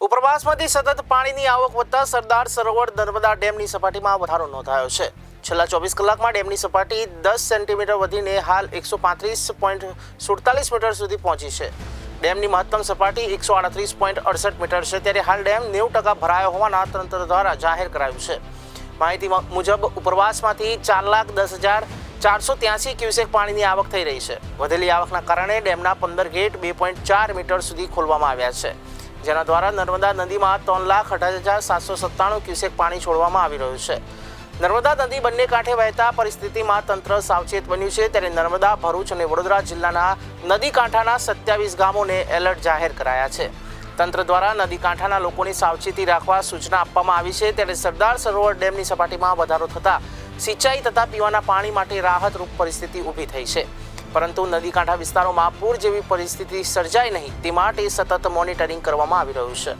ઉપરવાસમાંથી સતત પાણીની આવક વધતા સરદાર સરોવર નર્મદા ડેમની સપાટીમાં વધારો નોંધાયો છે। છેલ્લા 24 કલાકમાં ડેમની સપાટી 10 સેન્ટીમીટર વધીને હાલ 135.47 મીટર સુધી પહોંચી છે। ડેમની મહત્તમ સપાટી 138.68 મીટર છે, ત્યારે હાલ ડેમ 90% ભરાયો હોવાના તંત્ર દ્વારા જાહેર કરાયું છે। માહિતી મુજબ ઉપરવાસમાંથી 4,10,483 ક્યુસેક પાણીની આવક થઈ રહી છે। વધેલી આવકના કારણે ડેમના 15 ગેટ 2.4 મીટર સુધી ખોલવામાં આવ્યા છે, જેના દ્વારા નર્મદા નદીમાં 3,28,797 ક્યુસેક પાણી છોડવામાં આવી રહ્યું છે। નર્મદા નદી બંને કાંઠે વહેતા પરિસ્થિતિમાં તંત્ર સાવચેત બન્યું છે, ત્યારે નર્મદા, ભરૂચ અને વડોદરા જિલ્લાના નદી કાંઠાના 27 ગામોને એલર્ટ જાહેર કરાયા છે। તંત્ર દ્વારા નદી કાંઠાના લોકોની સાવચેતી રાખવા સૂચના આપવામાં આવી છે, ત્યારે સરદાર સરોવર ડેમની સપાટીમાં વધારો થતાં સિંચાઈ તથા પીવાના પાણી માટે રાહતરૂપ પરિસ્થિતિ ઊભી થઈ છે, પરંતુ નદી કાંઠા વિસ્તારોમાં પૂર જેવી પરિસ્થિતિ સર્જાય નહીં તે માટે સતત મોનિટરિંગ કરવામાં આવી રહ્યું છે।